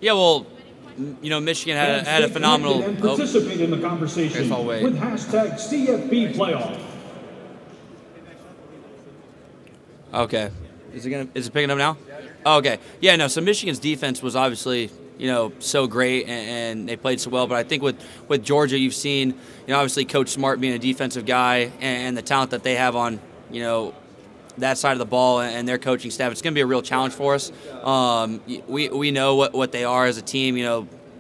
Yeah, well, Michigan had a phenomenal. And participate in the conversation with hashtag CFB playoff. Okay, is it picking up now? Oh, okay, yeah, no. So Michigan's defense was obviously so great, and they played so well. But I think with Georgia, you've seen obviously Coach Smart being a defensive guy and the talent that they have on that side of the ball and their coaching staff. It's going to be a real challenge for us. We know what they are as a team.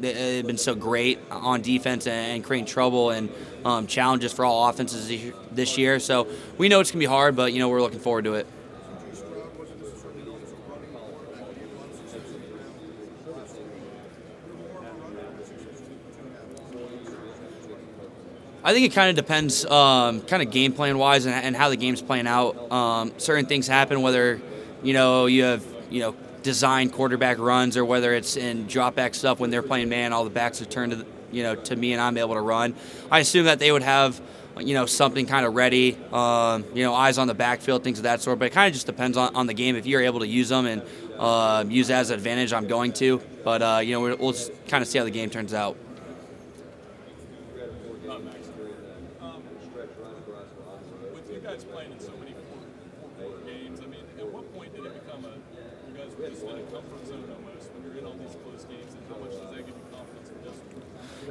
They've been so great on defense and creating trouble and challenges for all offenses this year. So we know it's going to be hard, but we're looking forward to it. I think it kind of depends, kind of game plan wise and how the game's playing out. Certain things happen, whether you have designed quarterback runs or whether it's in drop back stuff when they're playing man, all the backs are turned to me and I'm able to run. I assume that they would have something kind of ready, eyes on the backfield, things of that sort. But it kind of just depends on the game. If you're able to use them and use it as an advantage, I'm going to. But we'll just kind of see how the game turns out. Playing in so many four games, I mean, at what point did it become you guys were just in a comfort zone almost when you're in all these close games, and how much does that give you confidence in this?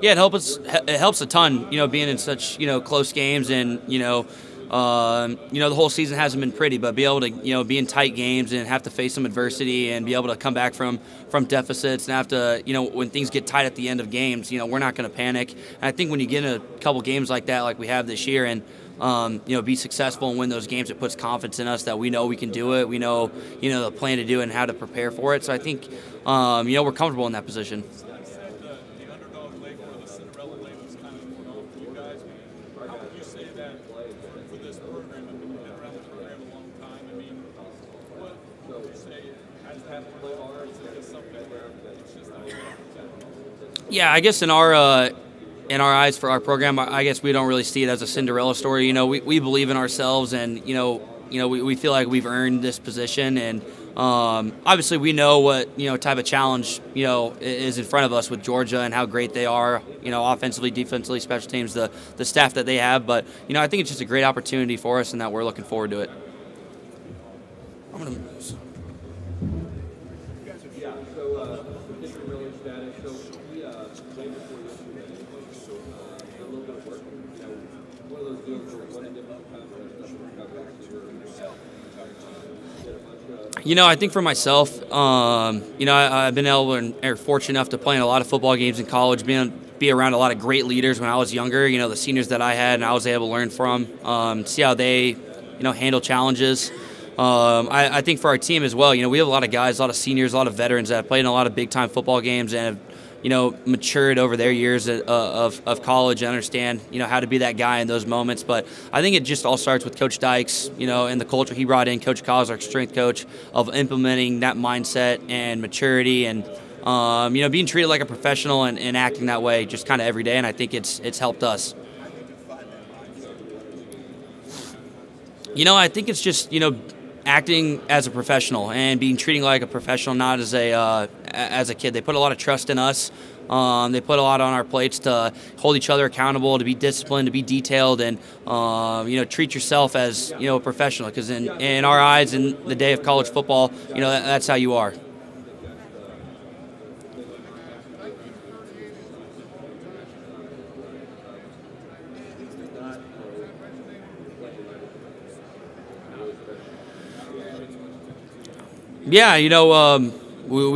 Yeah, it helps a ton, being in such, close games and, the whole season hasn't been pretty, but be able to, be in tight games and have to face some adversity and be able to come back from deficits and have to, when things get tight at the end of games, we're not going to panic. And I think when you get in a couple games like that, like we have this year, and be successful and win those games, it puts confidence in us that we know we can do it. We know, the plan to do it and how to prepare for it. So I think, we're comfortable in that position. The underdog leg or the Cinderella leg was kind of going on for you guys. How would you say that for this program? I mean, you've been around the program a long time. I mean, what would you say has happened or is it just something where it's just not? Yeah, I guess in our eyes for our program, I guess we don't really see it as a Cinderella story. We believe in ourselves, and we feel like we've earned this position, and obviously we know what type of challenge is in front of us with Georgia and how great they are, offensively, defensively, special teams, the staff that they have. But I think it's just a great opportunity for us, and that we're looking forward to it. I think for myself, I've been fortunate enough to play in a lot of football games in college, be around a lot of great leaders when I was younger, the seniors that I had and I was able to learn from, see how they, handle challenges. I think for our team as well, we have a lot of guys, a lot of seniors, a lot of veterans that have played in a lot of big-time football games and have, matured over their years of college and understand, how to be that guy in those moments. But I think it just all starts with Coach Dykes, and the culture he brought in, Coach Cos, our strength coach, of implementing that mindset and maturity and, being treated like a professional and acting that way just kind of every day. And I think it's helped us. I think it's just, acting as a professional and being treated like a professional, not as a kid. They put a lot of trust in us. They put a lot on our plates to hold each other accountable, to be disciplined, to be detailed, and treat yourself as a professional. Because in our eyes, in the day of college football, that's how you are. Yeah, we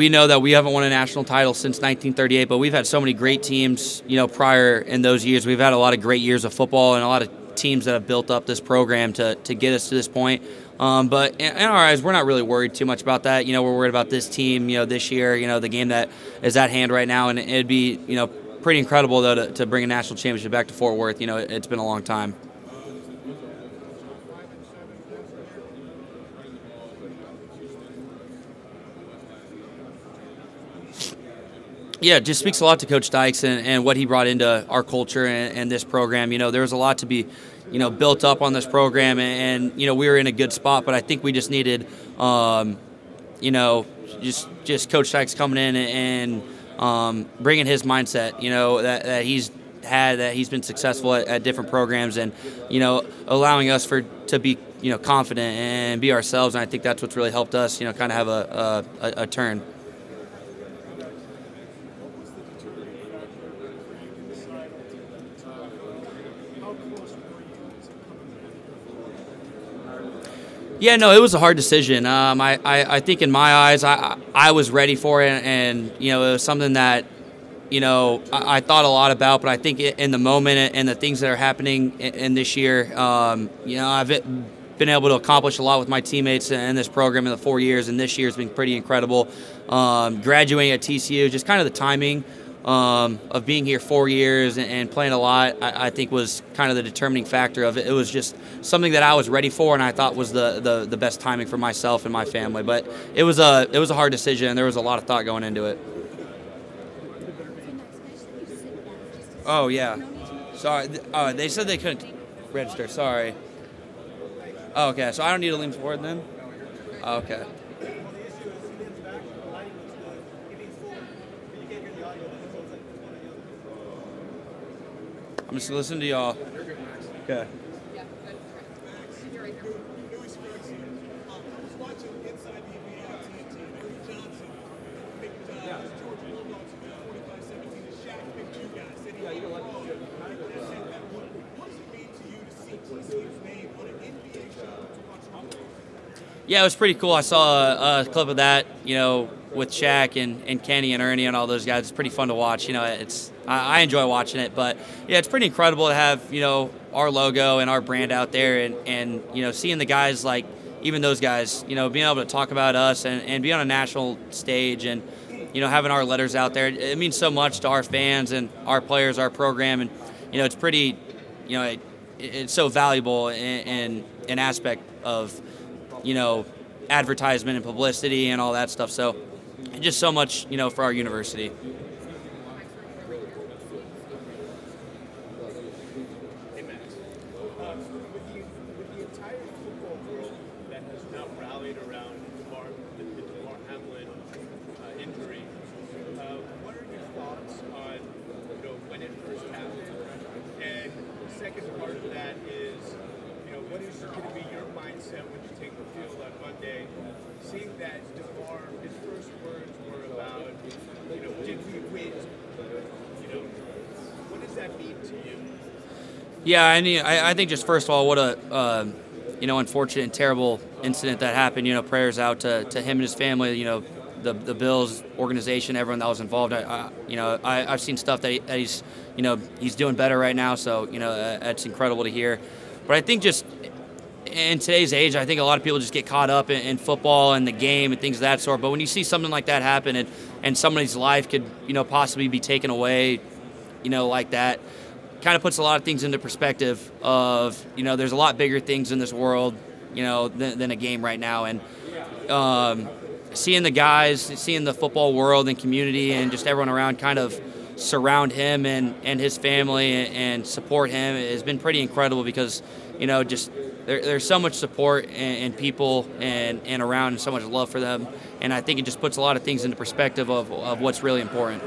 know that we haven't won a national title since 1938, but we've had so many great teams, prior in those years. We've had a lot of great years of football and a lot of teams that have built up this program to get us to this point. But in our eyes, we're not really worried too much about that. We're worried about this team, this year, the game that is at hand right now. And it'd be, pretty incredible, though, to bring a national championship back to Fort Worth. It's been a long time. Yeah, it just speaks a lot to Coach Dykes and what he brought into our culture and this program. there was a lot to be, built up on this program, and we were in a good spot. But I think we just needed, just Coach Dykes coming in and bringing his mindset, that he's had, that he's been successful at different programs, and allowing us to be confident and be ourselves. And I think that's what's really helped us kind of have a turn. Yeah, no, it was a hard decision. I think in my eyes, I was ready for it, and it was something that I thought a lot about. But I think in the moment and the things that are happening in this year, I've been able to accomplish a lot with my teammates in this program in the 4 years, and this year has been pretty incredible. Graduating at TCU, just kind of the timing of being here 4 years and playing a lot, I think was kind of the determining factor of it. It was just something that I was ready for, and I thought was the best timing for myself and my family. But it was a hard decision, and there was a lot of thought going into it. Oh yeah, sorry. They said they couldn't register. Sorry. Oh, okay, so I don't need to lean forward then. Oh, okay. I'm just listening to y'all. Okay. Yeah, it was pretty cool. I saw a clip of that, with Shaq and Kenny and Ernie and all those guys. It's pretty fun to watch. I enjoy watching it. But, yeah, it's pretty incredible to have, our logo and our brand out there and seeing the guys like even those guys, being able to talk about us and be on a national stage and, having our letters out there. It means so much to our fans and our players, our program. And, it's pretty, it's so valuable in an aspect of, advertisement and publicity and all that stuff. So just so much, for our university. Hey, Max. With the entire football world that has now rallied around the DeMar Hamlin injury, what are your thoughts on when it first happened? And the second part of that is, what is going to be your mindset when you take the field on Monday, seeing that DeMar, his first words were about, did we win? What does that mean to you? Yeah, I think just first of all, what a unfortunate and terrible incident that happened. Prayers out to him and his family. The Bills organization, everyone that was involved. I've seen stuff that he's he's doing better right now. So that's incredible to hear. But I think just in today's age, I think a lot of people just get caught up in football and the game and things of that sort. But when you see something like that happen and somebody's life could, possibly be taken away, like that, kind of puts a lot of things into perspective of, there's a lot bigger things in this world, than a game right now. And seeing the guys, seeing the football world and community and just everyone around kind of surround him and his family and support him has been pretty incredible because, just there's so much support and people and around and so much love for them. And I think it just puts a lot of things into perspective of what's really important.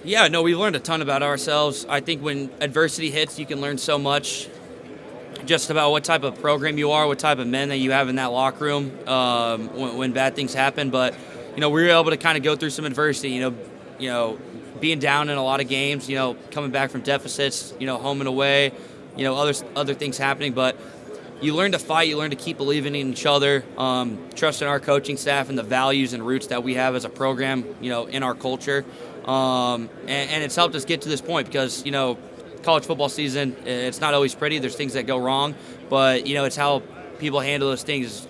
Yeah, no, we've learned a ton about ourselves. I think when adversity hits, you can learn so much just about what type of program you are, what type of men that you have in that locker room when bad things happen. But, we were able to kind of go through some adversity, being down in a lot of games, coming back from deficits, home and away, other things happening. But you learn to fight, you learn to keep believing in each other, trust in our coaching staff and the values and roots that we have as a program, in our culture. And it's helped us get to this point because, college football season, it's not always pretty. There's things that go wrong, but, it's how people handle those things,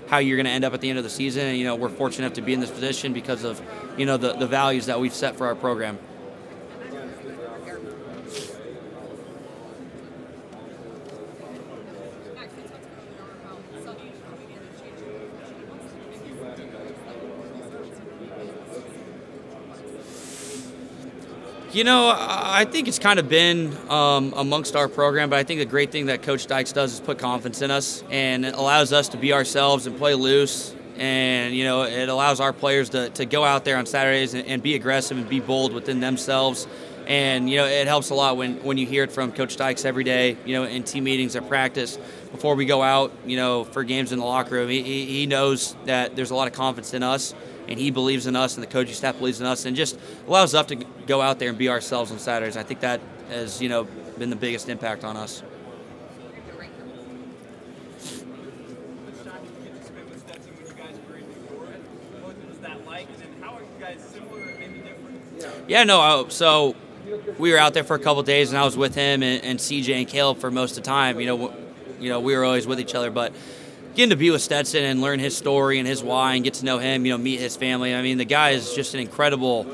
how you're going to end up at the end of the season. And, we're fortunate enough to be in this position because of, the values that we've set for our program. You know, I think it's kind of been amongst our program, but I think the great thing that Coach Dykes does is put confidence in us, and it allows us to be ourselves and play loose. And, you know, it allows our players to go out there on Saturdays and be aggressive and be bold within themselves. And, you know, it helps a lot when you hear it from Coach Dykes every day, you know, in team meetings at practice. Before we go out, you know, for games in the locker room, he knows that there's a lot of confidence in us, and he believes in us, and the coaching staff believes in us, and just allows us to go out there and be ourselves on Saturdays. I think that has, you know, been the biggest impact on us. Yeah, no, so we were out there for a couple of days, and I was with him and CJ and Caleb for most of the time. You know, we were always with each other, but getting to be with Stetson and learn his story and his why and get to know him, you know, meet his family. I mean, the guy is just an incredible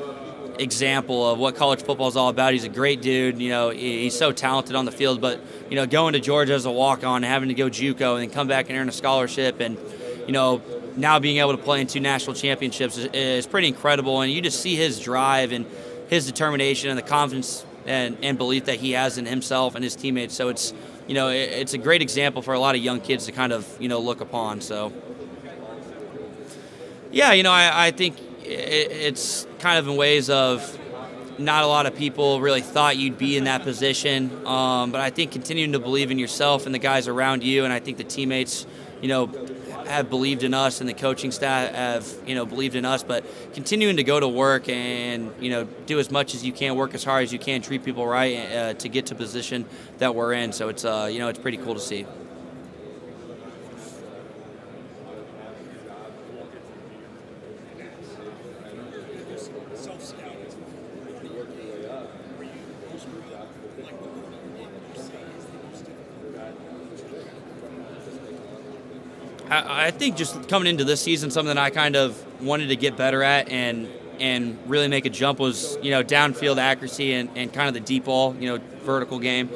example of what college football is all about. He's a great dude. You know, he's so talented on the field, but, you know, going to Georgia as a walk-on, having to go JUCO and then come back and earn a scholarship, and, you know, now being able to play in 2 national championships is pretty incredible. And you just see his drive and his determination and the confidence and belief that he has in himself and his teammates. So it's, you know, it's a great example for a lot of young kids to kind of, you know, look upon. So, yeah, you know, I think it's kind of in ways of not a lot of people really thought you'd be in that position. But I think continuing to believe in yourself and the guys around you, and I think the teammates, you know, have believed in us, and the coaching staff have, you know, believed in us, but continuing to go to work and, you know, do as much as you can, work as hard as you can, treat people right to get to the position that we're in. So it's, you know, it's pretty cool to see. I think just coming into this season, something that I kind of wanted to get better at and really make a jump was, you know, downfield accuracy and kind of the deep ball, you know, vertical game.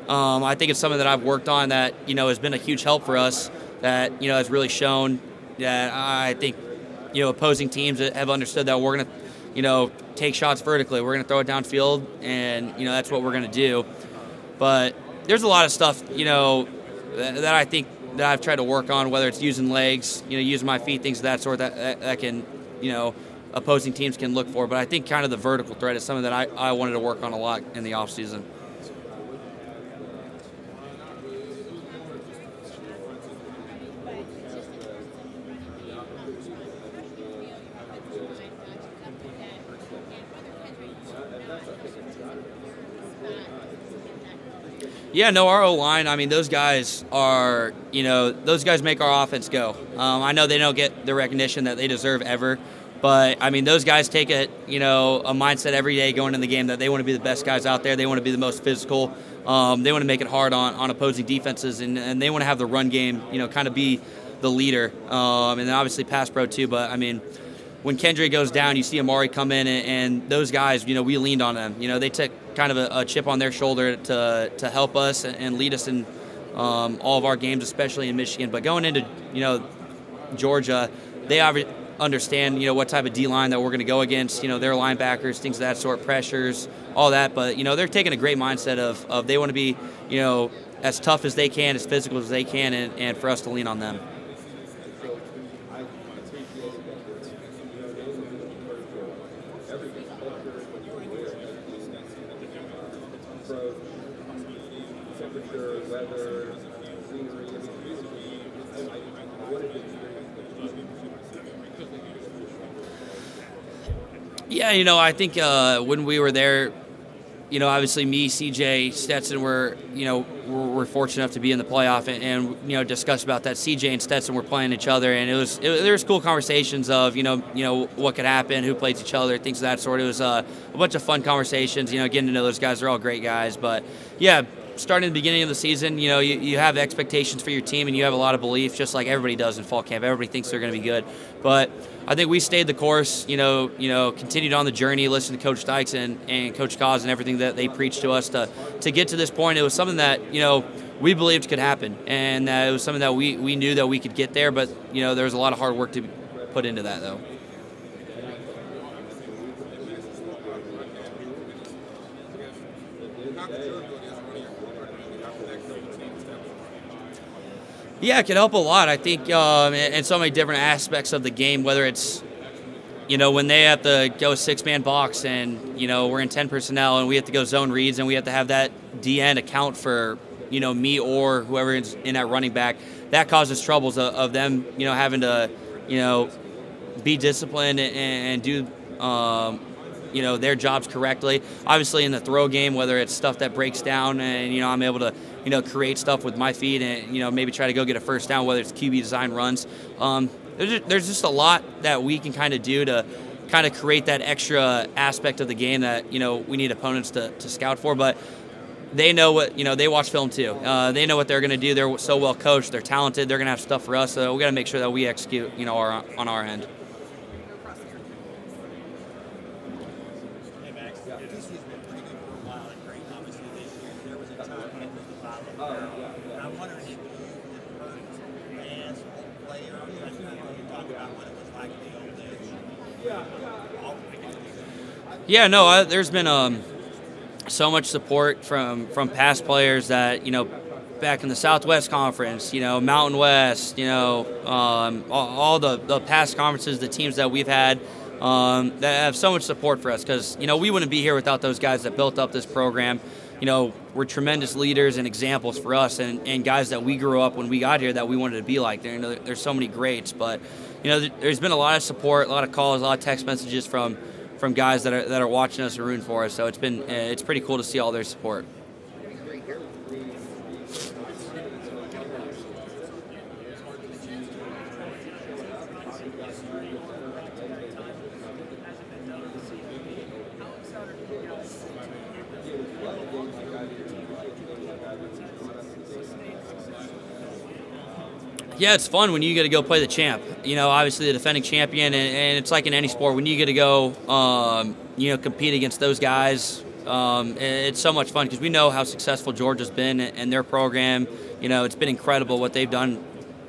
I think it's something that I've worked on that, you know, has been a huge help for us, that, you know, has really shown that I think, you know, opposing teams have understood that we're going to, you know, take shots vertically. We're going to throw it downfield, and, you know, that's what we're going to do. But there's a lot of stuff, you know, that I think that I've tried to work on, whether it's using legs, you know, using my feet, things of that sort that can, you know, opposing teams can look for. But I think kind of the vertical threat is something that I wanted to work on a lot in the offseason. Yeah, no, our O-line, I mean, those guys are, you know, those guys make our offense go. I know they don't get the recognition that they deserve ever, but, I mean, those guys take a mindset every day going in the game that they want to be the best guys out there. They want to be the most physical. They want to make it hard on opposing defenses, and they want to have the run game, you know, kind of be the leader. And then obviously pass pro too, but, I mean, when Kendra goes down, you see Amari come in, and those guys, you know, we leaned on them. You know, they took kind of a chip on their shoulder to help us and lead us in all of our games, especially in Michigan. But going into, you know, Georgia, they understand, you know, what type of D-line that we're going to go against, you know, their linebackers, things of that sort, pressures, all that. But, you know, they're taking a great mindset of they want to be, you know, as tough as they can, as physical as they can, and for us to lean on them. Yeah, you know, I think when we were there, you know, obviously me, CJ, Stetson we're fortunate enough to be in the playoff and you know, discuss about that. CJ and Stetson were playing each other, and there was cool conversations of, you know what could happen, who plays each other, things of that sort. It was a bunch of fun conversations, you know, getting to know those guys. They're all great guys. But yeah, starting at the beginning of the season, you know, you have expectations for your team, and you have a lot of belief, just like everybody does in fall camp. Everybody thinks they're going to be good. But I think we stayed the course, you know, continued on the journey, listened to Coach Dykes and Coach Cause and everything that they preached to us to get to this point. It was something that, you know, we believed could happen, and it was something that we knew that we could get there, but, you know, there was a lot of hard work to put into that, though. Yeah, it can help a lot. I think in so many different aspects of the game, whether it's, when they have to go 6-man box and, we're in 10 personnel and we have to go zone reads and we have to have that DN account for, me or whoever is in that running back, that causes troubles of them, having to, be disciplined and do, their jobs correctly. Obviously in the throw game, whether it's stuff that breaks down and, I'm able to, create stuff with my feet and, maybe try to go get a first down, whether it's QB design runs. There's just a lot that we can kind of do to kind of create that extra aspect of the game that, we need opponents to scout for. But they know what, they watch film too. They know what they're going to do. They're so well coached. They're talented. They're going to have stuff for us. So we got to make sure that we execute, on our end. Yeah, no, there's been so much support from past players that, back in the Southwest Conference, Mountain West, all the past conferences, the teams that we've had that have so much support for us because, we wouldn't be here without those guys that built up this program. Were tremendous leaders and examples for us and guys that we grew up when we got here that we wanted to be like. There's so many greats, but, there's been a lot of support, a lot of calls, a lot of text messages from guys that are watching us and rooting for us. So it's pretty cool to see all their support. Yeah, it's fun when you get to go play the champ. Obviously the defending champion, and it's like in any sport when you get to go, compete against those guys. It's so much fun because we know how successful Georgia's been and their program. It's been incredible what they've done.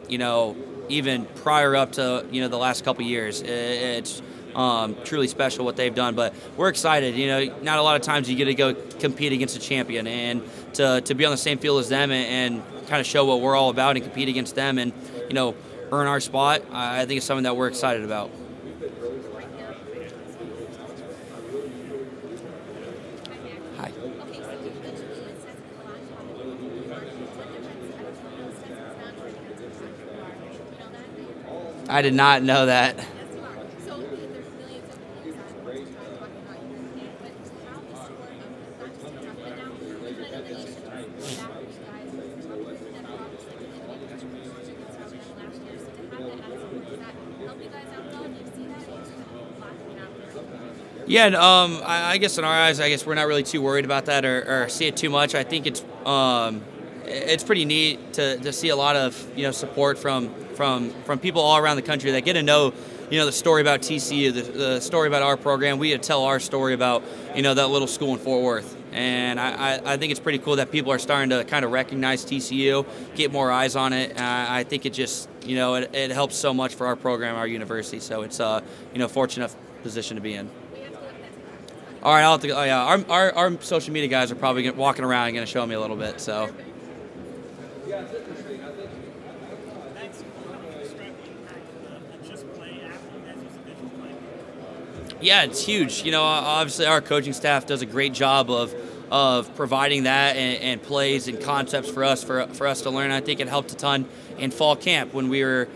Even prior up to the last couple of years, it's truly special what they've done. But we're excited. Not a lot of times you get to go compete against a champion and to be on the same field as them and kind of show what we're all about and compete against them and, earn our spot. I think it's something that we're excited about. Hi. I did not know that. Yeah, I guess in our eyes, we're not really too worried about that or see it too much. I think it's pretty neat to see a lot of support from people all around the country that get to know the story about TCU, the story about our program. We get to tell our story about that little school in Fort Worth, and I think it's pretty cool that people are starting to kind of recognize TCU, get more eyes on it. I think it just it helps so much for our program, our university. So it's fortunate position to be in. All right, I'll have to. Oh yeah, our social media guys are probably walking around and going to show me a little bit. So. Yeah, it's huge. Obviously our coaching staff does a great job of providing that and plays and concepts for us to learn. I think it helped a ton in fall camp when we were.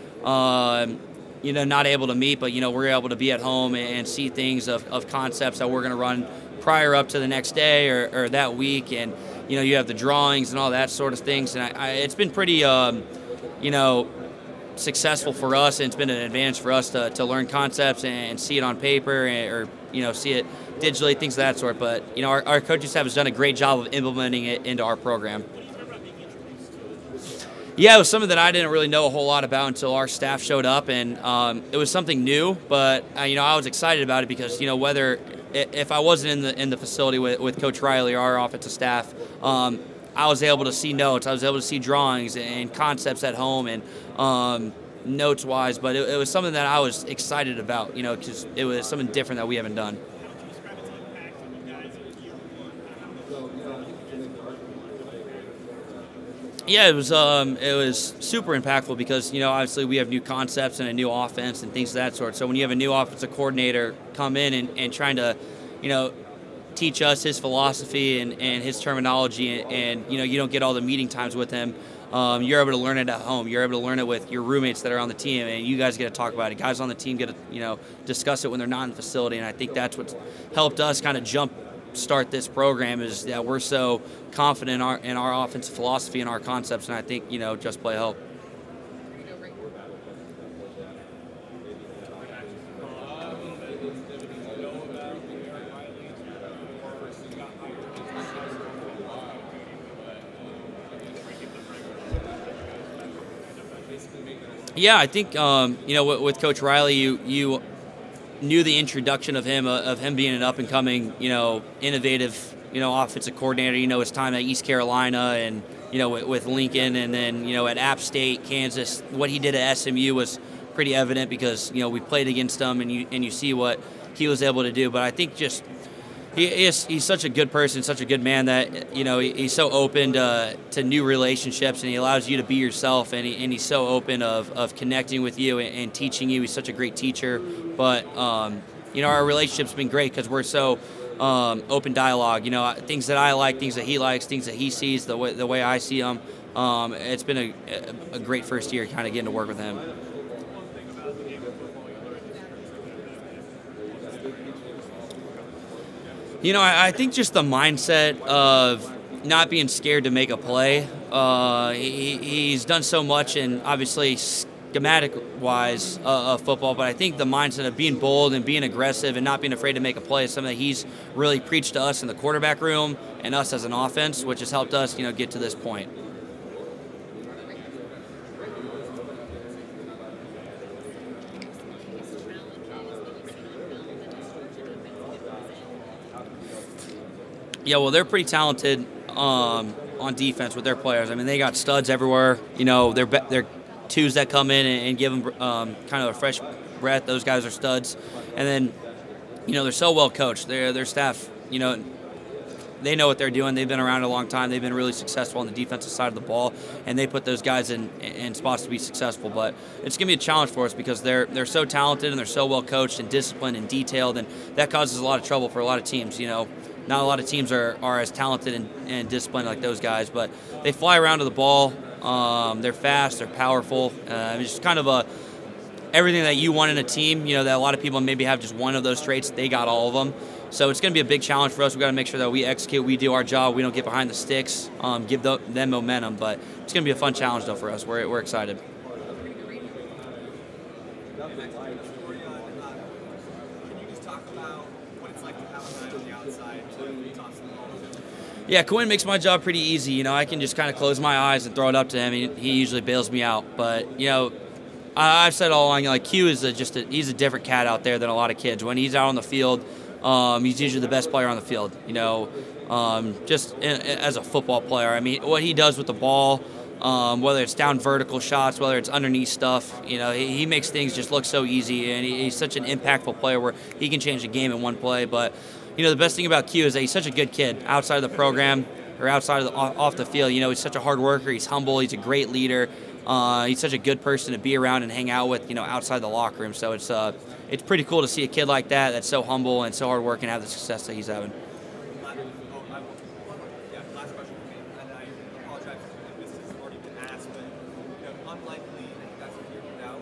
Not able to meet, but, we're able to be at home and see things of concepts that we're going to run prior up to the next day or that week. And, you have the drawings and all that sort of things. And it's been pretty, successful for us. And it's been an advantage for us to learn concepts and see it on paper or see it digitally, things of that sort. But, our coaching staff has done a great job of implementing it into our program. Yeah, it was something that I didn't really know a whole lot about until our staff showed up, and it was something new. But I was excited about it because whether if I wasn't in the facility with Coach Riley or our offensive staff, I was able to see notes, I was able to see drawings and concepts at home and notes wise. But it was something that I was excited about, because it was something different that we haven't done. Yeah, it was super impactful because, obviously we have new concepts and a new offense and things of that sort. So when you have a new offensive coordinator come in and trying to, teach us his philosophy and his terminology, and you don't get all the meeting times with him. You're able to learn it at home. You're able to learn it with your roommates that are on the team, and you guys get to talk about it. Guys on the team get to discuss it when they're not in the facility, and I think that's what's helped us kind of start this program, is that we're so confident in our offensive philosophy and our concepts, and I think just play help. Yeah, I think with Coach Riley, you knew the introduction of him being an up and coming innovative offensive coordinator. His time at East Carolina and with Lincoln, and then at App State, Kansas. What he did at SMU was pretty evident because we played against him, and you see what he was able to do. But I think just he's such a good person, such a good man that he's so open to new relationships, and he allows you to be yourself, and he's so open of connecting with you and teaching you. He's such a great teacher. But our relationship's been great because we're so open dialogue. Things that I like, things that he likes, things that he sees the way I see them. It's been a great first year kind of getting to work with him. I think just the mindset of not being scared to make a play. He's done so much, and obviously schematic-wise of football, but I think the mindset of being bold and being aggressive and not being afraid to make a play is something that he's really preached to us in the quarterback room and us as an offense, which has helped us, get to this point. Yeah, well, they're pretty talented on defense with their players. I mean, they got studs everywhere. They're twos that come in and give them kind of a fresh breath. Those guys are studs. And then, they're so well coached. Their staff, they know what they're doing. They've been around a long time. They've been really successful on the defensive side of the ball, and they put those guys in spots to be successful. But it's going to be a challenge for us because they're so talented and they're so well coached and disciplined and detailed, and that causes a lot of trouble for a lot of teams. Not a lot of teams are as talented and disciplined like those guys, but they fly around to the ball. They're fast, they're powerful. It's just kind of everything that you want in a team, that a lot of people maybe have just one of those traits. They got all of them. So it's going to be a big challenge for us. We've got to make sure that we execute, we do our job, we don't get behind the sticks, give them momentum. But it's going to be a fun challenge, though, for us. We're excited. Yeah, Quinn makes my job pretty easy. I can just kind of close my eyes and throw it up to him. He usually bails me out. But, I've said all along, Q is he's a different cat out there than a lot of kids. When he's out on the field, he's usually the best player on the field, just as a football player. I mean, what he does with the ball, whether it's down vertical shots, whether it's underneath stuff, he makes things just look so easy, and he's such an impactful player where he can change the game in one play. But the best thing about Q is that he's such a good kid outside of the program or outside of off the field. He's such a hard worker. He's humble. He's a great leader. He's such a good person to be around and hang out with, outside the locker room. So it's pretty cool to see a kid like that that's so humble and so hard working and have the success that he's having. Last question for me, and I apologize if this has already been asked, but unlikely that you guys are here without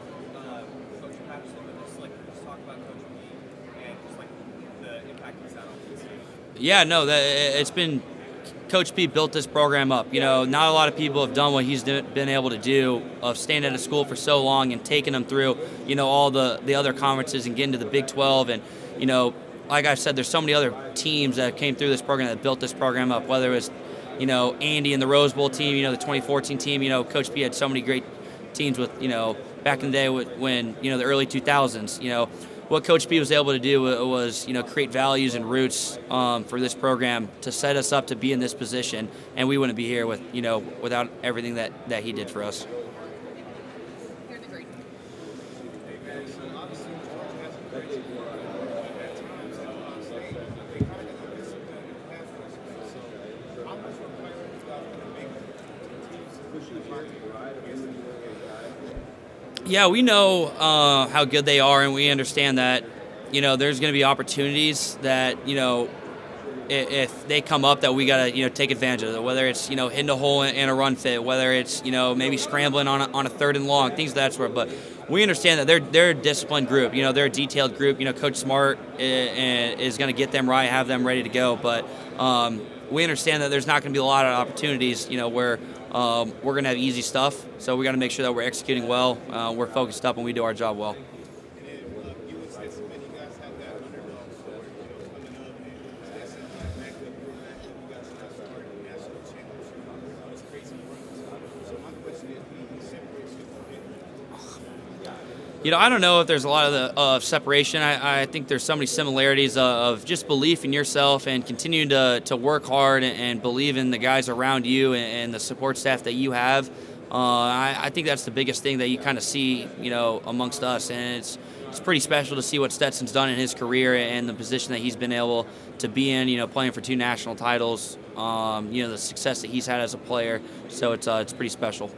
Coach Patterson, but just talk about Coach B and just the impact he's had on TCU. Yeah, no, it's been Coach P built this program up. Not a lot of people have done what he's been able to do of staying at a school for so long and taking them through, all the other conferences and getting to the Big 12. And, like I said, there's so many other teams that came through this program that built this program up, whether it was, Andy and the Rose Bowl team, the 2014 team. Coach P had so many great teams with, back in the day when, the early 2000s, what Coach P was able to do was, create values and roots for this program to set us up to be in this position, and we wouldn't be here without everything that he did for us. Yeah, we know how good they are, and we understand that, there's going to be opportunities that, if they come up that we got to, take advantage of it, whether it's, hitting a hole in a run fit, whether it's, maybe scrambling on a 3rd and long, things of that sort. But we understand that they're a disciplined group, they're a detailed group. Coach Smart is going to get them right, have them ready to go. But we understand that there's not going to be a lot of opportunities, where we're going to have easy stuff. So we got to make sure that we're executing well, we're focused up, and we do our job well. You and Stetson Bennett, you guys have that underdog story coming up, and Stetson backed up your matchup. You guys now started the national championship. It's crazy runs. So my question is, he separates you from him? I don't know if there's a lot of separation. I think there's so many similarities of just belief in yourself and continuing to work hard and believe in the guys around you and the support staff that you have. I think that's the biggest thing that you kind of see, amongst us, and it's pretty special to see what Stetson's done in his career and the position that he's been able to be in, playing for 2 national titles, the success that he's had as a player. So it's pretty special.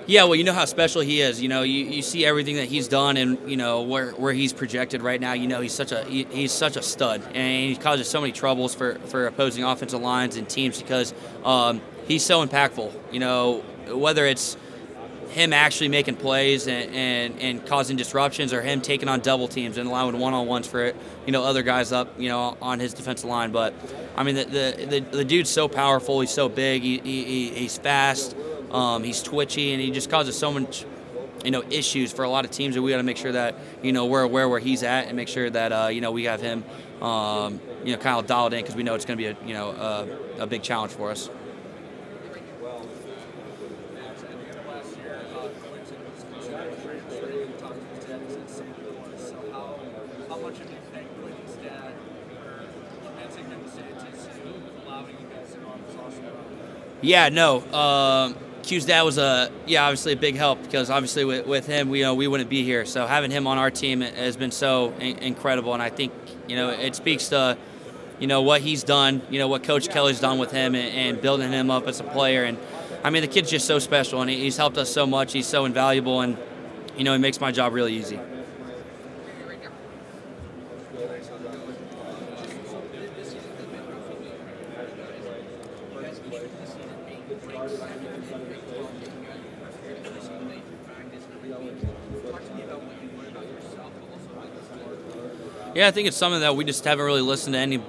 Yeah, well, you know how special he is. You see everything that he's done, and where he's projected right now. He's such a stud, and he causes so many troubles for opposing offensive lines and teams because he's so impactful. Whether it's him actually making plays and causing disruptions, or him taking on double teams and allowing one-on-ones for other guys up on his defensive line. But I mean, the dude's so powerful. He's so big. He's fast. He's twitchy, and he just causes so much, issues for a lot of teams. And we got to make sure that we're aware where he's at and make sure that we have him, kind of dialed in because we know it's going to be a big challenge for us. Yeah, no. Q's dad was obviously a big help because obviously with him we wouldn't be here. So having him on our team has been so incredible, and I think it speaks to what he's done, what Coach Kelly's done with him and building him up as a player. And I mean, the kid's just so special, and he's helped us so much. He's so invaluable, and he makes my job really easy. Yeah, I think it's something that we just haven't really listened to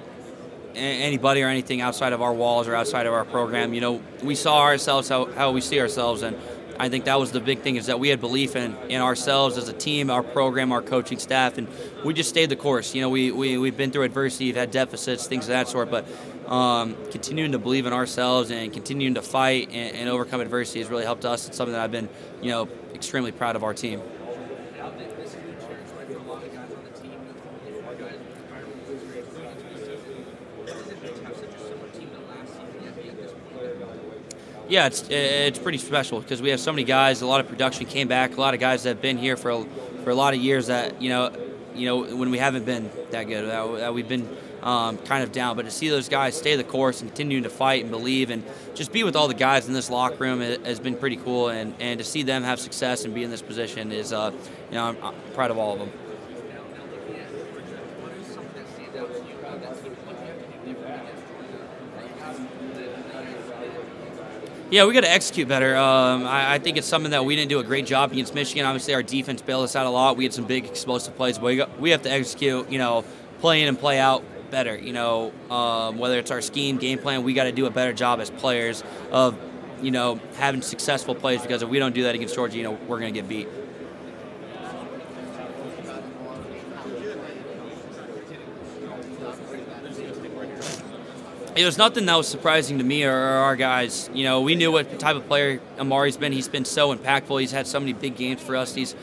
anybody or anything outside of our walls or outside of our program. We saw ourselves how we see ourselves, and I think that was the big thing, is that we had belief in ourselves as a team, our program, our coaching staff, and we just stayed the course. We've been through adversity, we've had deficits, things of that sort, but continuing to believe in ourselves and continuing to fight and overcome adversity has really helped us. It's something that I've been, extremely proud of our team. Yeah, it's pretty special because we have so many guys. A lot of production came back. A lot of guys that have been here for a lot of years that when we haven't been that good, that we've been kind of down. But to see those guys stay the course and continue to fight and believe and just be with all the guys in this locker room has been pretty cool. And to see them have success and be in this position is, I'm proud of all of them. Yeah, we got to execute better. I think it's something that we didn't do a great job against Michigan. Obviously, our defense bailed us out a lot. We had some big explosive plays, but we have to execute, play in and play out better. Whether it's our scheme, game plan, we got to do a better job as players of, having successful plays, because if we don't do that against Georgia, we're going to get beat. It was nothing that was surprising to me or our guys. We knew what type of player Amari's been. He's been so impactful. He's had so many big games for us. He's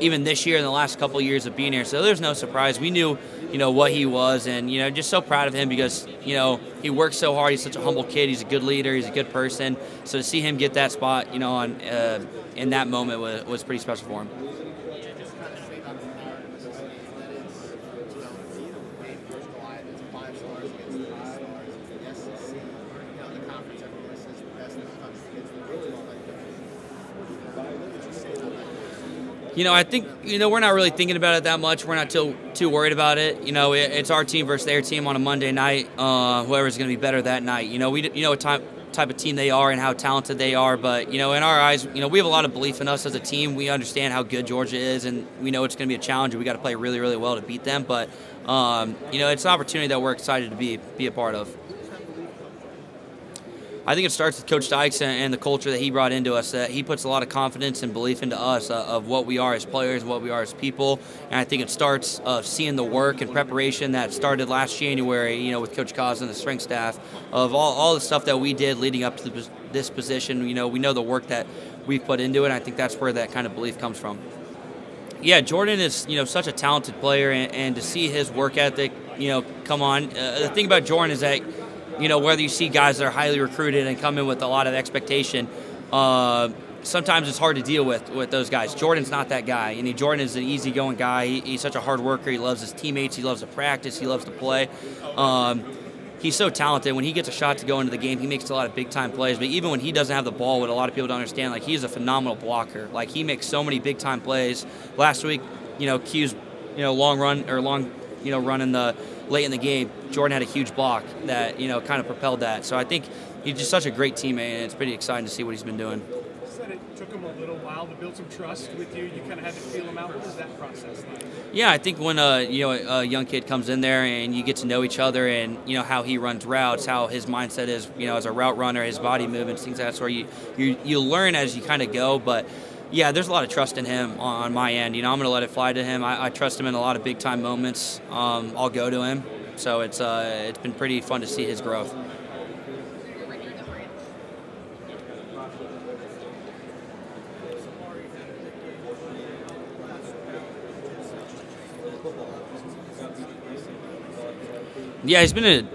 even this year and the last couple of years of being here. So there's no surprise. We knew, what he was, and, just so proud of him because, he works so hard. He's such a humble kid. He's a good leader. He's a good person. So to see him get that spot, on in that moment was pretty special for him. I think, we're not really thinking about it that much. We're not too worried about it. It's our team versus their team on a Monday night. Whoever's going to be better that night. We what type of team they are and how talented they are. But, in our eyes, we have a lot of belief in us as a team. We understand how good Georgia is, and we know it's going to be a challenge, and we got to play really, really well to beat them. But, it's an opportunity that we're excited to be a part of. I think it starts with Coach Dykes and the culture that he brought into us. That he puts a lot of confidence and belief into us of what we are as players, what we are as people. And I think it starts seeing the work and preparation that started last January, with Coach Cos and the strength staff, of all the stuff that we did leading up to this position. We know the work that we've put into it, and I think that's where that kind of belief comes from. Yeah, Jordan is, such a talented player, and to see his work ethic, come on. The thing about Jordan is that, whether you see guys that are highly recruited and come in with a lot of expectation, sometimes it's hard to deal with those guys. Jordan's not that guy. Jordan is an easygoing guy. He's such a hard worker. He loves his teammates. He loves to practice. He loves to play. He's so talented. When he gets a shot to go into the game, he makes a lot of big-time plays. But even when he doesn't have the ball, what a lot of people don't understand, he's a phenomenal blocker. He makes so many big-time plays. Last week, Q's, long run in the late in the game, Jordan had a huge block that, kind of propelled that. So I think he's just such a great teammate, and it's pretty exciting to see what he's been doing. You said it took him a little while to build some trust with you. You kind of had to feel him out. What was that process like? Yeah, I think when a young kid comes in there and you get to know each other and, how he runs routes, how his mindset is, as a route runner, his body movements, things like that sort, you learn as you kind of go, but yeah, there's a lot of trust in him on my end. I'm going to let it fly to him. I trust him in a lot of big-time moments. I'll go to him. So it's been pretty fun to see his growth. Yeah, he's been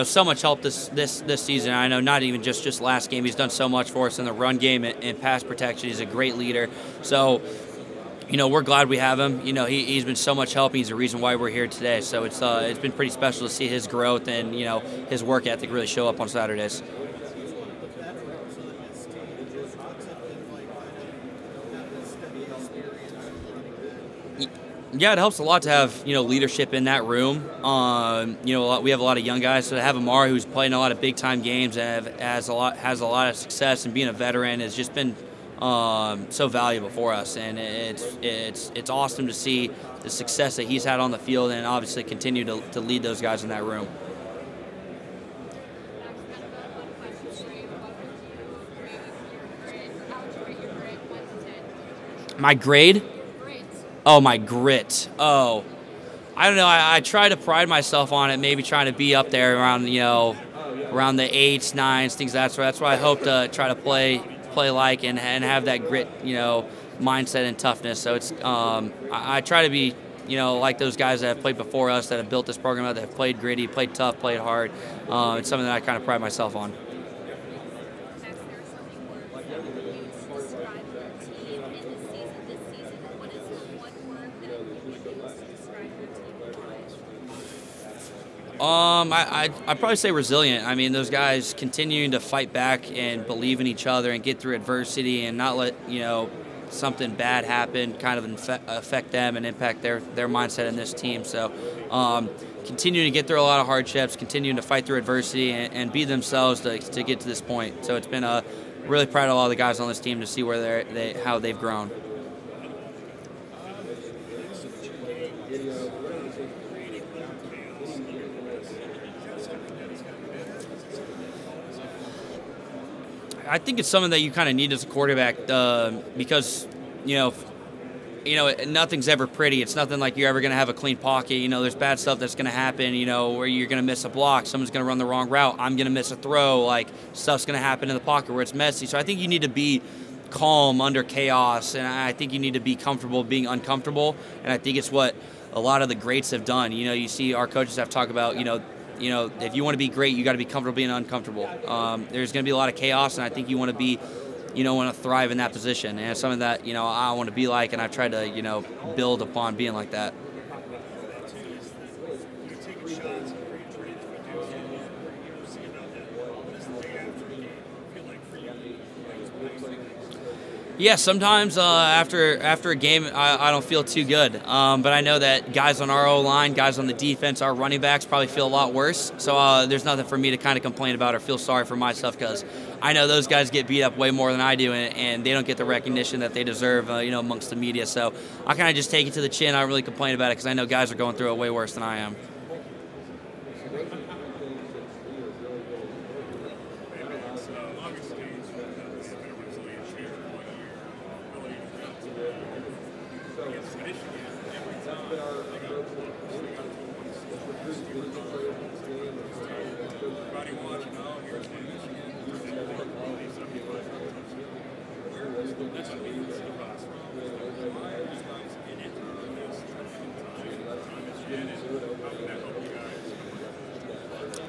so much help this season. I know not even just last game. He's done so much for us in the run game and pass protection. He's a great leader. So, we're glad we have him. He's been so much help. He's the reason why we're here today. So it's been pretty special to see his growth and, his work ethic really show up on Saturdays. Yeah, it helps a lot to have, leadership in that room. We have a lot of young guys. So to have Amar, who's playing a lot of big-time games and has a lot of success, and being a veteran has just been so valuable for us. And it's awesome to see the success that he's had on the field, and obviously continue to lead those guys in that room. My grade? Oh, my grit. Oh, I don't know. I try to pride myself on it, maybe trying to be up there around, around the 8s, 9s, things like that. So that's why I hope to try to play like and have that grit, mindset and toughness. So it's I try to be, like those guys that have played before us, that have built this program out, that have played gritty, played tough, played hard. It's something that I kind of pride myself on. I'd probably say resilient. I mean, those guys continuing to fight back and believe in each other and get through adversity and not let, something bad happen kind of affect them and impact their mindset in this team. So continuing to get through a lot of hardships, continuing to fight through adversity and be themselves to get to this point. So it's been really proud of all the guys on this team to see where how they've grown. I think it's something that you kind of need as a quarterback because, nothing's ever pretty. It's nothing like you're ever going to have a clean pocket. There's bad stuff that's going to happen, where you're going to miss a block. Someone's going to run the wrong route. I'm going to miss a throw. Stuff's going to happen in the pocket where it's messy. So I think you need to be calm under chaos, and I think you need to be comfortable being uncomfortable, and I think it's what a lot of the greats have done. You know, you see our coaches have talked about, you know, if you want to be great, you got to be comfortable being uncomfortable. There's going to be a lot of chaos, and I think you want to be, you know, want to thrive in that position, and it's something that, you know, I want to be like, and I've tried to, you know, build upon being like that. Yeah, sometimes after a game, I don't feel too good. But I know that guys on our O-line, guys on the defense, our running backs probably feel a lot worse. So there's nothing for me to kind of complain about or feel sorry for myself, because I know those guys get beat up way more than I do, and they don't get the recognition that they deserve, you know, amongst the media. So I kind of just take it to the chin. I don't really complain about it, because I know guys are going through it way worse than I am.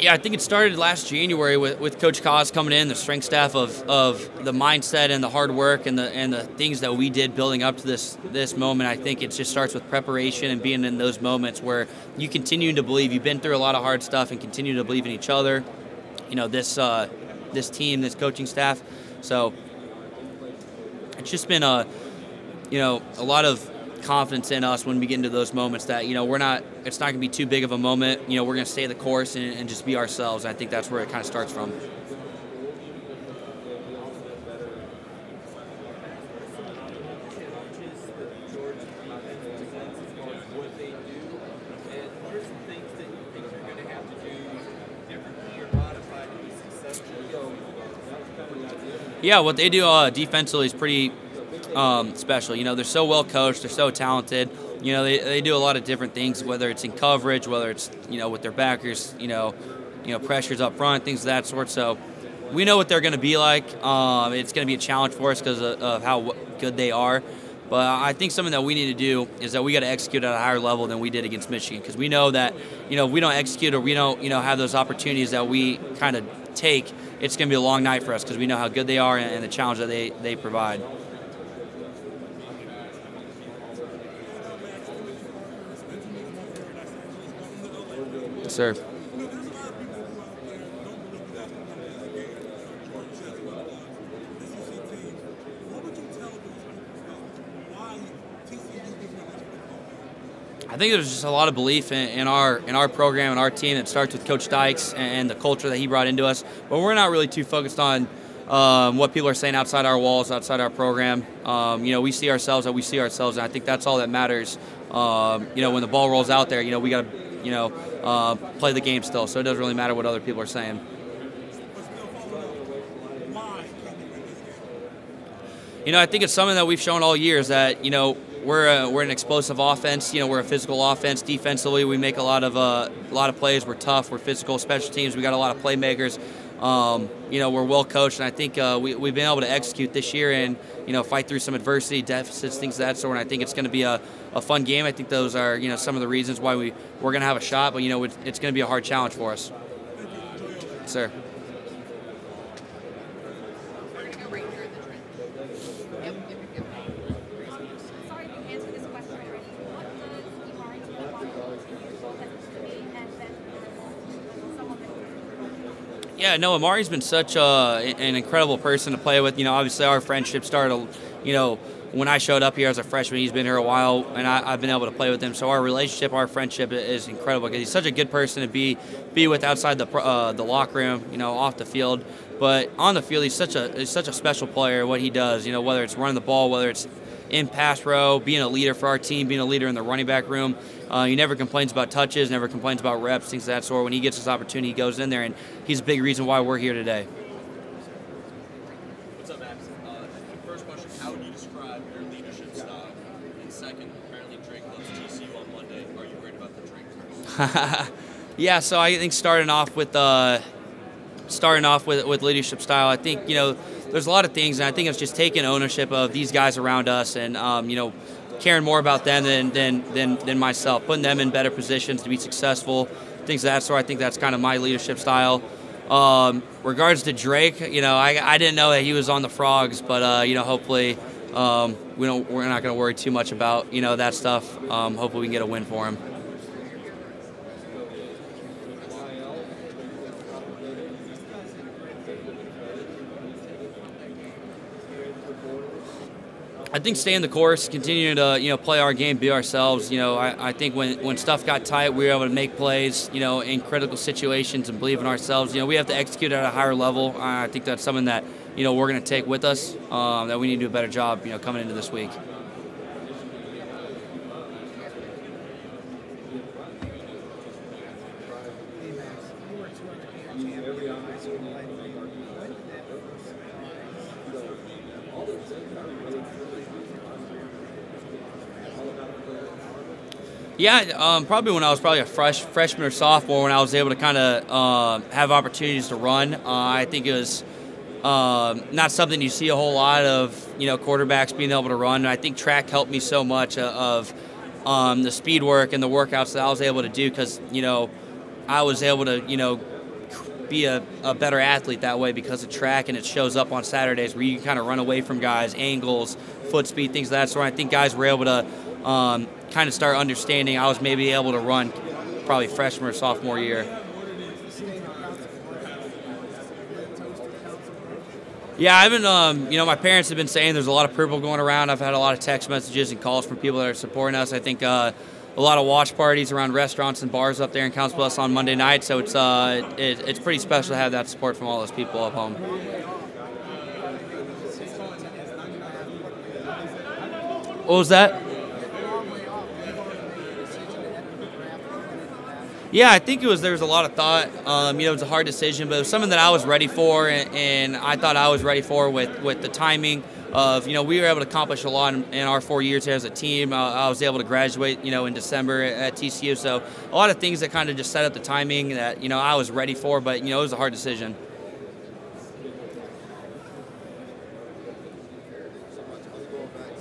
Yeah, I think it started last January with Coach Kaz coming in, the strength staff of the mindset and the hard work and the things that we did building up to this moment. I think it just starts with preparation and being in those moments where you continue to believe. You've been through a lot of hard stuff and continue to believe in each other. You know, this team, this coaching staff. So it's just been a lot of confidence in us when we get into those moments that, you know, it's not going to be too big of a moment. You know, we're going to stay the course and just be ourselves. I think that's where it kind of starts from. Yeah, what they do defensively is pretty special. You know, they're so well coached, they're so talented. You know, they do a lot of different things, whether it's in coverage, whether it's, you know, with their backers, you know, pressures up front, things of that sort. So we know what they're going to be like. It's going to be a challenge for us because of how good they are. But I think something that we need to do is that we got to execute at a higher level than we did against Michigan, because we know that, you know, if we don't execute or we don't, you know, have those opportunities that we kind of take, it's going to be a long night for us, because we know how good they are and the challenge that they provide. Yes, sir. I think there's just a lot of belief in our program and our team. It starts with Coach Dykes and the culture that he brought into us. But we're not really too focused on what people are saying outside our walls, outside our program. You know, we see ourselves, and I think that's all that matters. You know, when the ball rolls out there, you know, we got to, you know, play the game still. So it doesn't really matter what other people are saying. You know, I think it's something that we've shown all year is that, you know, we're an explosive offense. You know, we're a physical offense. Defensively, we make a lot of plays. We're tough. We're physical. Special teams, we got a lot of playmakers. You know, we're well coached, and I think we've been able to execute this year and, you know, fight through some adversity, deficits, things of that sort. And I think it's going to be a fun game. I think those are, you know, some of the reasons why we're going to have a shot. But, you know, it's going to be a hard challenge for us. Sir. Yeah, no, Amari's been such an incredible person to play with. You know, obviously our friendship started, you know, when I showed up here as a freshman. He's been here a while, and I've been able to play with him. So our relationship, our friendship is incredible, because he's such a good person to be with outside the locker room, you know, off the field. But on the field, he's such a special player, what he does, you know, whether it's running the ball, whether it's in pass row, being a leader for our team, being a leader in the running back room. He never complains about touches, never complains about reps, things of that sort. When he gets his opportunity, he goes in there, and he's a big reason why we're here today. What's up, Max? First question, how would you describe your leadership style? And second, apparently Drake loves TCU on Monday. Are you worried about the Drake? Yeah, so I think starting off with leadership style, I think, you know, there's a lot of things, and I think it's just taking ownership of these guys around us and, caring more about them than myself, putting them in better positions to be successful, things of that sort. I think that's kind of my leadership style. Regards to Drake, I didn't know that he was on the Frogs, but, hopefully we're not going to worry too much about, that stuff. Hopefully we can get a win for him. I think staying the course, continue to play our game, be ourselves. I think when stuff got tight, we were able to make plays, in critical situations and believe in ourselves. We have to execute at a higher level. I think that's something that we're going to take with us. That we need to do a better job, coming into this week. Yeah, probably when I was a freshman or sophomore, when I was able to kind of have opportunities to run. I think it was not something you see a whole lot of, quarterbacks being able to run. And I think track helped me so much of the speed work and the workouts that I was able to do because, I was able to, be a better athlete that way because of track, and it shows up on Saturdays where you can kind of run away from guys, angles, foot speed, things of that sort. I think guys were able to kind of start understanding I was maybe able to run probably freshman or sophomore year. Yeah, I've been, my parents have been saying there's a lot of purple going around. I've had a lot of text messages and calls from people that are supporting us. I think a lot of watch parties around restaurants and bars up there in Council Bluffs on Monday night, so it's pretty special to have that support from all those people up home. What was that? Yeah, I think there was a lot of thought. It was a hard decision, but it was something that I was ready for, and I thought I was ready for with the timing of, we were able to accomplish a lot in our 4 years here as a team. I was able to graduate, in December at TCU, so a lot of things that kind of just set up the timing that, I was ready for, but, it was a hard decision.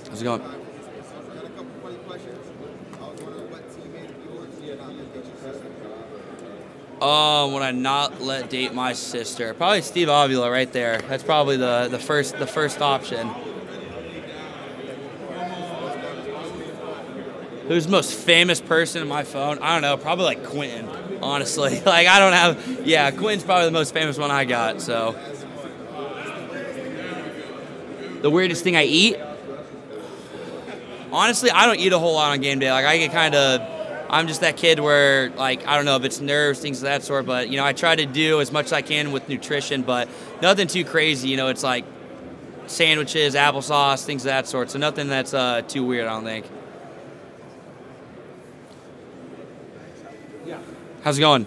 How's it going? Would I not let date my sister? Probably Steve Avila right there. That's probably the first option. Who's the most famous person in my phone? I don't know. Probably like Quentin, honestly. I don't have. Yeah, Quentin's probably the most famous one I got. So the weirdest thing I eat? Honestly, I don't eat a whole lot on game day. I get kind of. I'm just that kid where, I don't know if it's nerves, things of that sort, but, I try to do as much as I can with nutrition, but nothing too crazy. It's like sandwiches, applesauce, things of that sort, so nothing that's too weird, I don't think. How's it going?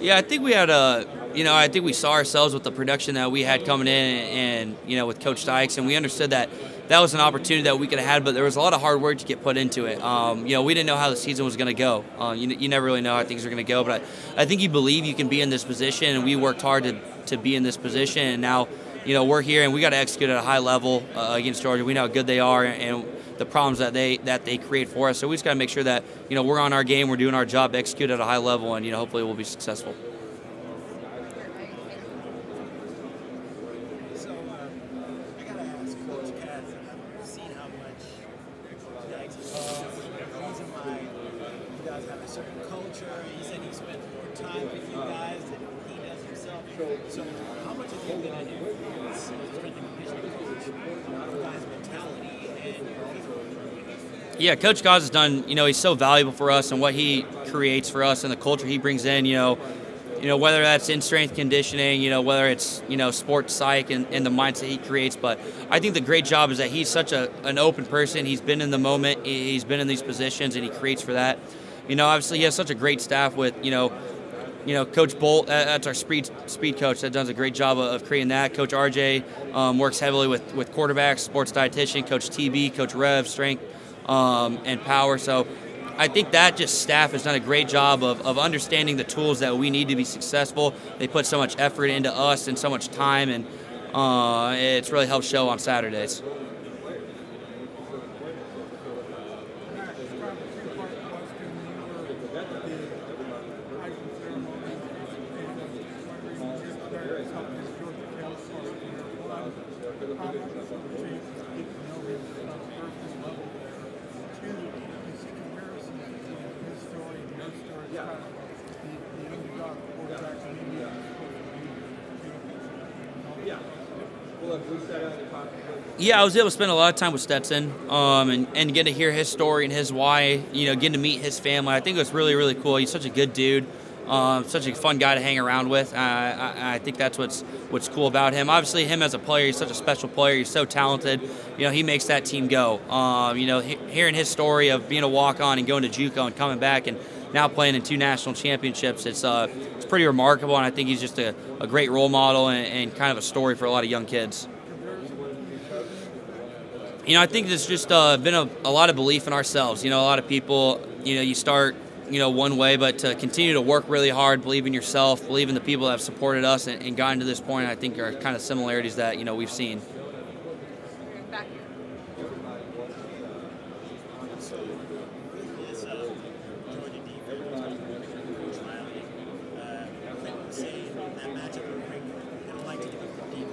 Yeah, I think we had I think we saw ourselves with the production that we had coming in and with Coach Dykes, and we understood that was an opportunity that we could have had, but there was a lot of hard work to get put into it. We didn't know how the season was going to go. You never really know how things are going to go, but I think you believe you can be in this position, and we worked hard to be in this position, and now, we're here, and we got to execute at a high level against Georgia. We know how good they are, and the problems that they create for us. So we just got to make sure that, we're on our game, we're doing our job, execute at a high level, and, hopefully we'll be successful. So, I got to ask Coach Katz, I've seen how much Dykes is the reason why you guys have a certain culture. He said he spent more time with you guys than he does himself. So, how much have you been an influence as a strength and conditioning coach on your guys' mentality? Yeah, Coach Goss has done, he's so valuable for us and what he creates for us and the culture he brings in, whether that's in strength conditioning, whether it's, sports psych and the mindset he creates. But I think the great job is that he's such an open person. He's been in the moment. He's been in these positions, and he creates for that. Obviously he has such a great staff with, Coach Bolt, that's our speed coach, that does a great job of creating that. Coach RJ works heavily with quarterbacks, sports dietitian, Coach TB, Coach Rev, strength and power. So I think that just staff has done a great job of understanding the tools that we need to be successful. They put so much effort into us and so much time, and it's really helped show on Saturdays. Yeah, I was able to spend a lot of time with Stetson and get to hear his story and his why, getting to meet his family. I think it was really, really cool. He's such a good dude, such a fun guy to hang around with. I think that's what's cool about him. Obviously, him as a player, he's such a special player. He's so talented. He makes that team go. Hearing his story of being a walk-on and going to JUCO and coming back and now playing in 2 national championships, it's pretty remarkable, and I think he's just a great role model and kind of a story for a lot of young kids. I think there's just been a lot of belief in ourselves. A lot of people, you start, one way, but to continue to work really hard, believe in yourself, believe in the people that have supported us and gotten to this point, I think are kind of similarities that, we've seen. Back here. So, with this Georgia defense, Coach Riley, Clinton was saying in that matchup with Rick, they don't like to give up the deep.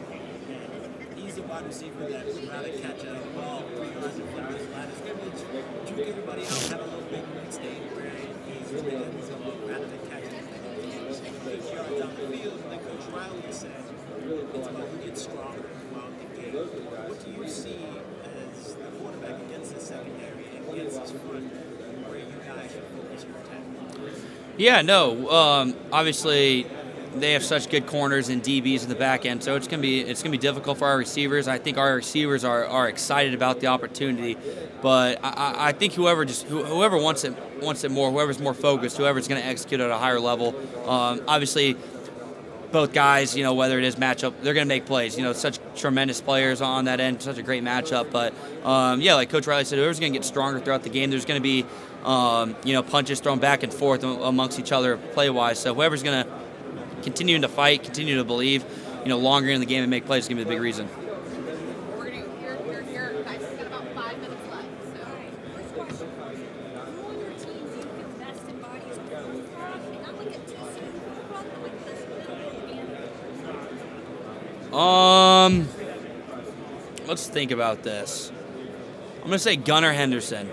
And he's a wide receiver that would rather catch a ball 3 yards in front of his line of scrimmage, juke everybody out, have a little big mistake where he's in the end zone rather than catching it 50 yards down the field. And like Coach Riley said, it's about who gets stronger throughout the game. What do you see as the quarterback against the secondary and against this front where you guys should focus your attack? Yeah, no. Obviously, they have such good corners and DBs in the back end, so it's gonna be difficult for our receivers. I think our receivers are excited about the opportunity, but I think whoever wants it more, whoever's more focused, whoever's going to execute at a higher level. Obviously, both guys, whether it is matchup, they're going to make plays. Such tremendous players on that end, such a great matchup. But like Coach Riley said, whoever's going to get stronger throughout the game, there's going to be punches thrown back and forth amongst each other play-wise. So whoever's going to continue to fight, continue to believe, longer in the game and make plays is going to be the big reason. We're going to hear, guys, we've got about 5 minutes left. So. First question. Who on your team do you feel best embodies bullfrog, and not like a TCU bullfrog, but like this little Let's think about this. I'm going to say Gunnar Henderson.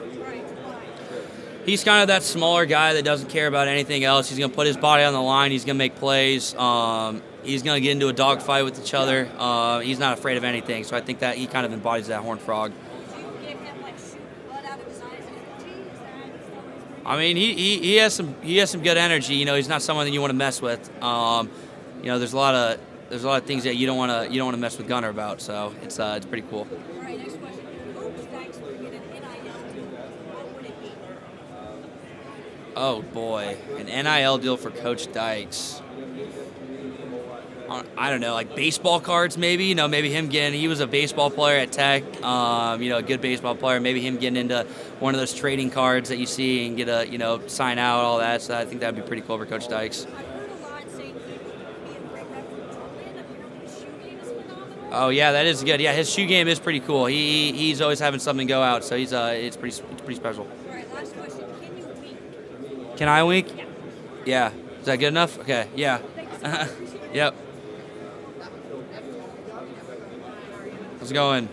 He's kind of that smaller guy that doesn't care about anything else. He's going to put his body on the line. He's going to make plays. He's going to get into a dogfight with each other. He's not afraid of anything. So I think that he kind of embodies that horned frog. Do you give him like shoot blood out of his eyes energy? Is that? I mean, he has some good energy. He's not someone that you want to mess with. There's a lot of things that you don't want to mess with Gunnar about. So it's pretty cool. All right, next question. If Coach Dykes were to get an NIL deal, what would it be? Oh boy, an NIL deal for Coach Dykes. I don't know, like baseball cards maybe. Maybe him he was a baseball player at Tech. A good baseball player. Maybe him getting into one of those trading cards that you see and get a sign out, all that. So I think that'd be pretty cool for Coach Dykes. I've heard a lot saying he'd be a great rep for Duggan. Apparently his shoe game is phenomenal. Oh yeah, that is good. Yeah, his shoe game is pretty cool. He's always having something go out, so it's pretty special. All right, last question. Can you wink? Can I wink? Yeah. Yeah. Is that good enough? Okay. Yeah. Thank you so much. Appreciate it. Yep. How's it going?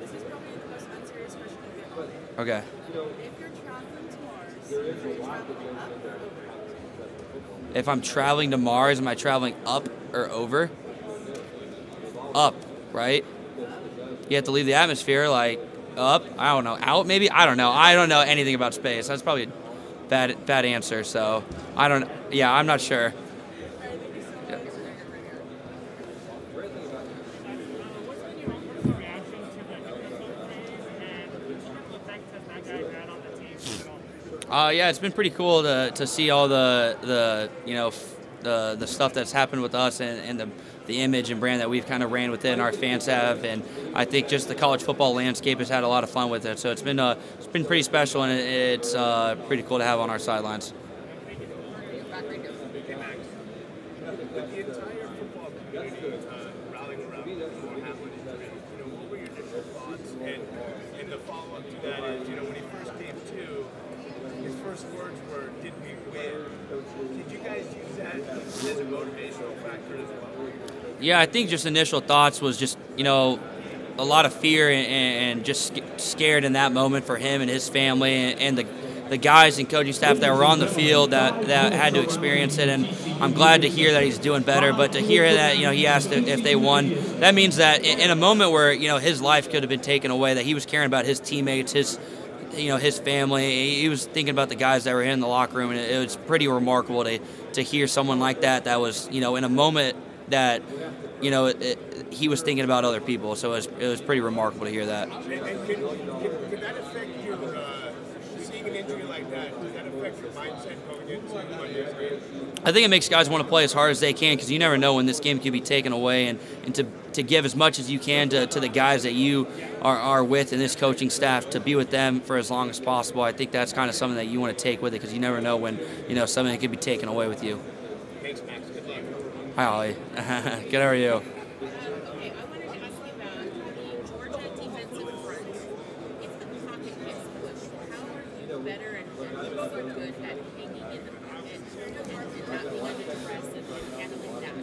This is probably the most unserious question of it all. Okay. If you're traveling to Mars, are you traveling up or over? If I'm traveling to Mars, am I traveling up or over? Up, right? You have to leave the atmosphere, like up. I don't know. Out, maybe. I don't know. I don't know anything about space. That's probably a bad answer. So I don't. Yeah, I'm not sure. Yeah, it's been pretty cool to see all the the stuff that's happened with us and the image and brand that we've kind of ran within, our fans have, and I think just the college football landscape has had a lot of fun with it. So it's been pretty special, and it's pretty cool to have on our sidelines. With the entire football community rallying around the Hamlin injury, what were your initial thoughts? And the follow-up to that is, when he first came to, his first words were, "Did we win?" Did you guys use that as a motivational factor as well? Yeah, I think just initial thoughts was just, a lot of fear and just scared in that moment for him and his family and the guys and coaching staff that were on the field that had to experience it. And I'm glad to hear that he's doing better. But to hear that, he asked if they won, that means that in a moment where, his life could have been taken away, that he was caring about his teammates, his family. He was thinking about the guys that were in the locker room, and it was pretty remarkable to hear someone like that was, in a moment that, he was thinking about other people. So it was pretty remarkable to hear that. And could that affect your, seeing an injury like that, does that affect your mindset going into Monday's game? I think it makes guys want to play as hard as they can because you never know when this game could be taken away, and to give as much as you can to the guys that you are with and this coaching staff, to be with them for as long as possible. I think that's kind of something that you want to take with it because you never know when, something could be taken away with you. Thanks, Max. Good luck. Hi, Ollie. Good, how are you? Okay, I wanted to ask you about the Georgia defensive front. If the pocket gets pushed, how are you better and more good at hanging in the pocket and not being under duress and handling that?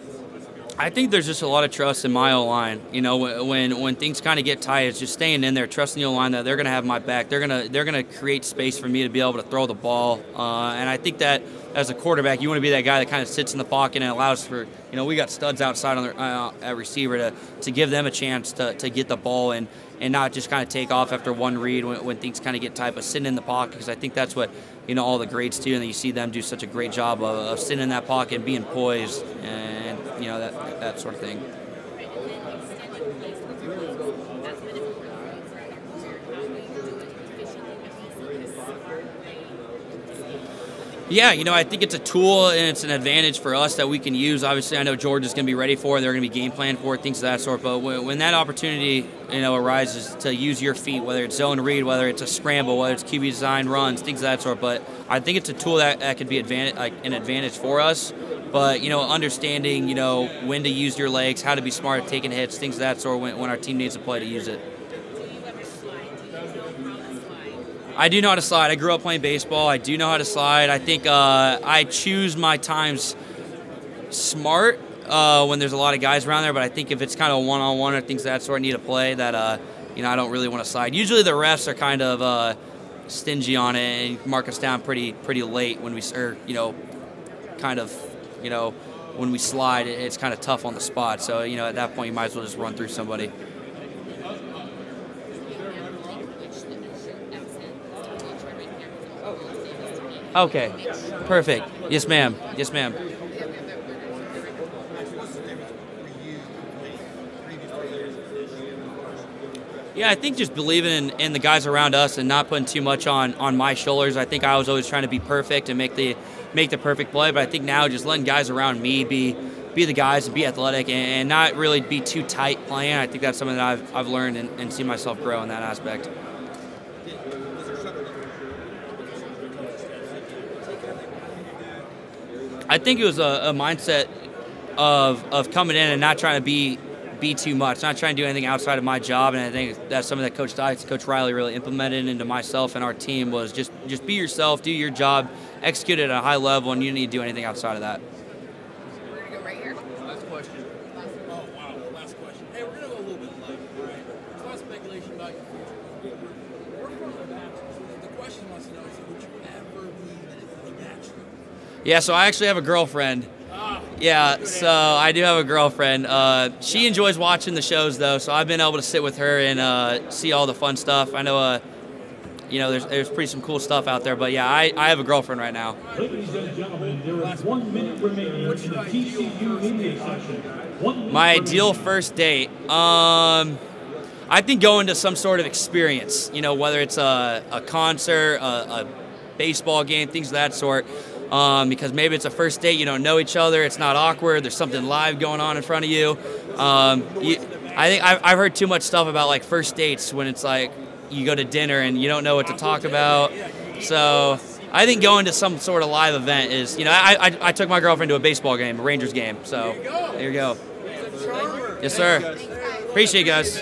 I think there's just a lot of trust in my O-line. When things kind of get tight, it's just staying in there, trusting the O-line that they're going to have my back. They're gonna create space for me to be able to throw the ball. And I think that as a quarterback, you want to be that guy that kind of sits in the pocket and allows for, we got studs outside on at receiver to give them a chance to get the ball and not just kind of take off after one read when things kind of get tight, but sitting in the pocket, because I think that's what all the greats do, and you see them do such a great job of sitting in that pocket and being poised and that sort of thing. Right, and then extending plays with your legs. That's been important for you throughout our career. How do you do it efficiently and easily, smart way? Yeah, I think it's a tool and it's an advantage for us that we can use. Obviously, I know Georgia's going to be ready for it. They're going to be game plan for it, things of that sort. But when that opportunity, arises to use your feet, whether it's zone read, whether it's a scramble, whether it's QB design runs, things of that sort. But I think it's a tool that could be an advantage for us. But, understanding, when to use your legs, how to be smart at taking hits, things of that sort when our team needs a play to use it. Do you ever slide? Do you know how to slide? I do know how to slide. I grew up playing baseball. I do know how to slide. I think I choose my times smart when there's a lot of guys around there, but I think if it's kind of one-on-one or things of that sort, need a play that, I don't really want to slide. Usually the refs are kind of stingy on it and mark us down pretty late when we, when we slide, it's kind of tough on the spot. So, at that point, you might as well just run through somebody. Okay, perfect. Yes, ma'am. Yes, ma'am. Yeah, I think just believing in the guys around us and not putting too much on my shoulders. I think I was always trying to be perfect and make the perfect play, but I think now just letting guys around me be the guys and be athletic and not really be too tight playing. I think that's something that I've learned and seen myself grow in that aspect. I think it was a mindset of coming in and not trying to be too much, not trying to do anything outside of my job, and I think that's something that Coach Riley really implemented into myself and our team was just be yourself, do your job, execute it at a high level, and you don't need to do anything outside of that. We're going to go right here. Last question. Oh, wow. Last question. Hey, we're going to go a little bit light, right? There's a lot of speculation about your future. We're from the Bachelor. The question wants to know is, would you ever be the Bachelor? Yeah, so I actually have a girlfriend. Yeah, so I do have a girlfriend. She enjoys watching the shows, though, so I've been able to sit with her and see all the fun stuff. I know, there's pretty some cool stuff out there, but yeah, I have a girlfriend right now. Ladies and gentlemen, there is 1 minute remaining in the TCU media session. My ideal first date, I think going to some sort of experience, whether it's a concert, a baseball game, things of that sort. because maybe it's a first date, you don't know each other, it's not awkward, there's something live going on in front of you. I think I've heard too much stuff about like first dates when it's like you go to dinner and you don't know what to talk about. So I think going to some sort of live event is, you know, I took my girlfriend to a baseball game, a Rangers game. So there you go. Yes, sir. Appreciate it, guys.